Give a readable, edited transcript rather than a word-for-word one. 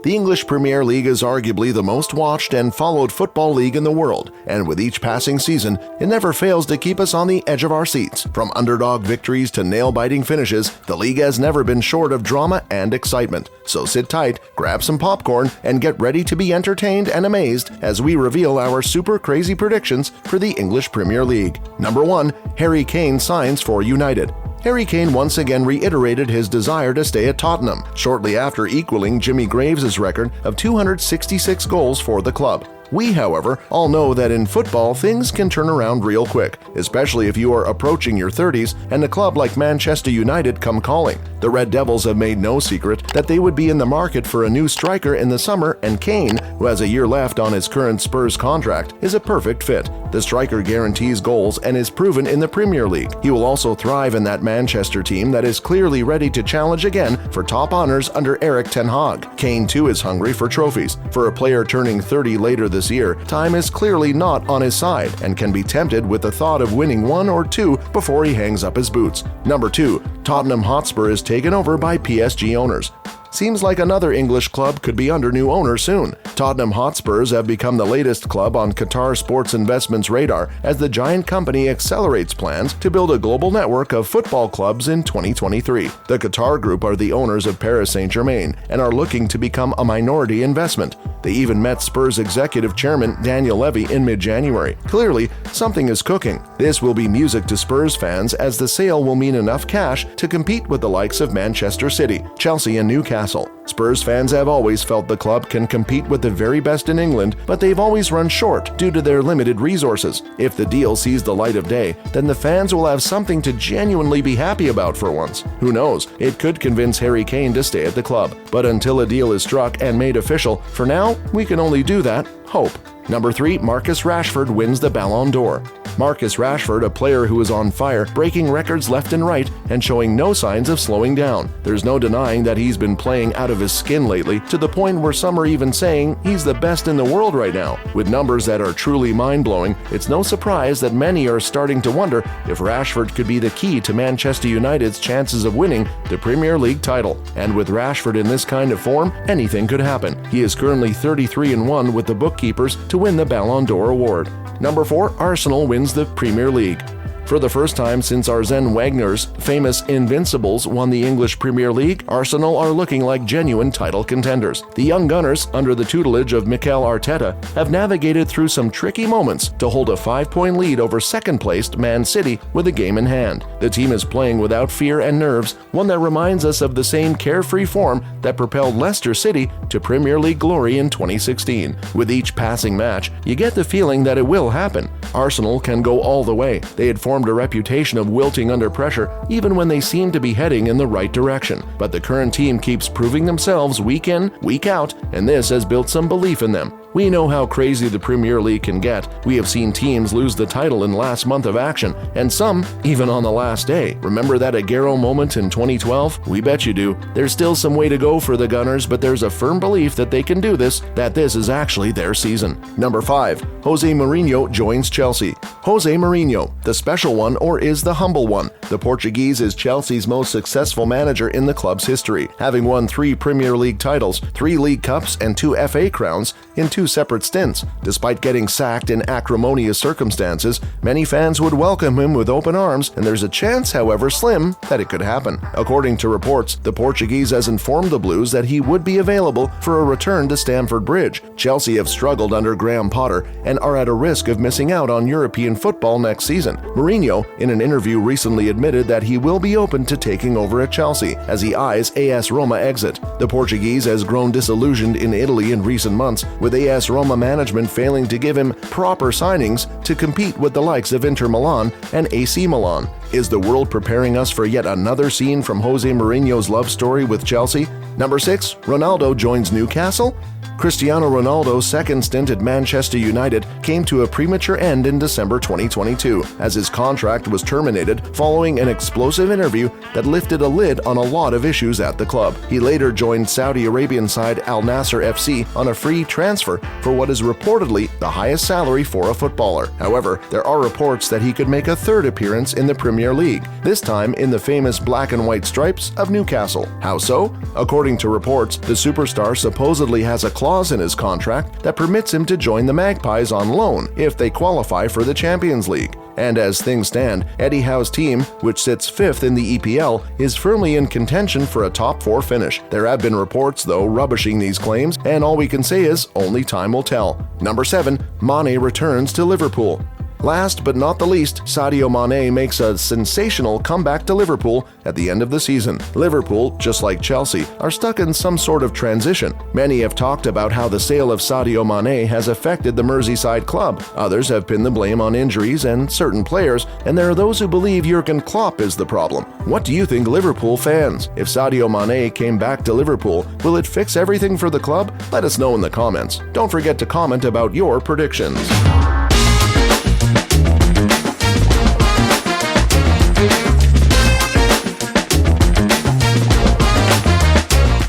The English Premier League is arguably the most watched and followed football league in the world, and with each passing season, it never fails to keep us on the edge of our seats. From underdog victories to nail-biting finishes, the league has never been short of drama and excitement. So sit tight, grab some popcorn, and get ready to be entertained and amazed as we reveal our super crazy predictions for the English Premier League. Number 1. Harry Kane signs for United. Harry Kane once again reiterated his desire to stay at Tottenham, shortly after equaling Jimmy Greaves' record of 266 goals for the club. We, however, all know that in football things can turn around real quick, especially if you are approaching your 30s and a club like Manchester United come calling. The Red Devils have made no secret that they would be in the market for a new striker in the summer, and Kane, who has a year left on his current Spurs contract, is a perfect fit. The striker guarantees goals and is proven in the Premier League. He will also thrive in that Manchester team that is clearly ready to challenge again for top honors under Erik ten Hag. Kane too is hungry for trophies. For a player turning 30 later this year, time is clearly not on his side and can be tempted with the thought of winning one or two before he hangs up his boots. Number 2. Tottenham Hotspur is taken over by PSG owners. Seems like another English club could be under new owner soon. Tottenham Hotspurs have become the latest club on Qatar Sports Investments' radar as the giant company accelerates plans to build a global network of football clubs in 2023. The Qatar Group are the owners of Paris Saint-Germain and are looking to become a minority investment. They even met Spurs executive chairman Daniel Levy in mid-January. Clearly, something is cooking. This will be music to Spurs fans as the sale will mean enough cash to compete with the likes of Manchester City, Chelsea, and Newcastle. Spurs fans have always felt the club can compete with the very best in England, but they've always run short due to their limited resources. If the deal sees the light of day, then the fans will have something to genuinely be happy about for once. Who knows, it could convince Harry Kane to stay at the club. But until a deal is struck and made official, for now, we can only do that, hope. Number 3. Marcus Rashford wins the Ballon d'Or. Marcus Rashford, a player who is on fire, breaking records left and right and showing no signs of slowing down. There's no denying that he's been playing out of his skin lately, to the point where some are even saying he's the best in the world right now. With numbers that are truly mind-blowing, it's no surprise that many are starting to wonder if Rashford could be the key to Manchester United's chances of winning the Premier League title. And with Rashford in this kind of form, anything could happen. He is currently 33-1 with the bookkeepers to win the Ballon d'Or award. Number 4. Arsenal wins the Premier League. For the first time since Arsene Wenger's famous Invincibles won the English Premier League, Arsenal are looking like genuine title contenders. The young Gunners, under the tutelage of Mikel Arteta, have navigated through some tricky moments to hold a 5-point lead over second-placed Man City with a game in hand. The team is playing without fear and nerves, one that reminds us of the same carefree form that propelled Leicester City to Premier League glory in 2016. With each passing match, you get the feeling that it will happen. Arsenal can go all the way. They had formed a reputation of wilting under pressure even when they seemed to be heading in the right direction. But the current team keeps proving themselves week in, week out, and this has built some belief in them. We know how crazy the Premier League can get. We have seen teams lose the title in last month of action, and some even on the last day. Remember that Aguero moment in 2012? We bet you do. There's still some way to go for the Gunners, but there's a firm belief that they can do this, that this is actually their season. Number 5. Jose Mourinho joins Chelsea. Jose Mourinho, the special one or is the humble one? The Portuguese is Chelsea's most successful manager in the club's history, having won 3 Premier League titles, 3 League Cups, and 2 FA crowns in 2 separate stints. Despite getting sacked in acrimonious circumstances, many fans would welcome him with open arms, and there's a chance, however slim, that it could happen. According to reports, the Portuguese has informed the Blues that he would be available for a return to Stamford Bridge. Chelsea have struggled under Graham Potter and are at a risk of missing out on European football next season. Mourinho, in an interview recently admitted that he will be open to taking over at Chelsea as he eyes AS Roma exit. The Portuguese has grown disillusioned in Italy in recent months, with AS Roma management failing to give him proper signings to compete with the likes of Inter Milan and AC Milan. Is the world preparing us for yet another scene from Jose Mourinho's love story with Chelsea? Number 6. Ronaldo joins Newcastle. Cristiano Ronaldo's second stint at Manchester United came to a premature end in December 2022, as his contract was terminated following an explosive interview that lifted a lid on a lot of issues at the club. He later joined Saudi Arabian side Al Nassr FC on a free transfer for what is reportedly the highest salary for a footballer. However, there are reports that he could make a third appearance in the Premier Premier League, this time in the famous black and white stripes of Newcastle. How so? According to reports, the superstar supposedly has a clause in his contract that permits him to join the Magpies on loan if they qualify for the Champions League. And as things stand, Eddie Howe's team, which sits 5th in the EPL, is firmly in contention for a top 4 finish. There have been reports, though, rubbishing these claims, and all we can say is only time will tell. Number 7. Mane returns to Liverpool. Last but not the least, Sadio Mane makes a sensational comeback to Liverpool at the end of the season. Liverpool, just like Chelsea, are stuck in some sort of transition. Many have talked about how the sale of Sadio Mane has affected the Merseyside club. Others have pinned the blame on injuries and certain players, and there are those who believe Jurgen Klopp is the problem. What do you think, Liverpool fans? If Sadio Mane came back to Liverpool, will it fix everything for the club? Let us know in the comments. Don't forget to comment about your predictions.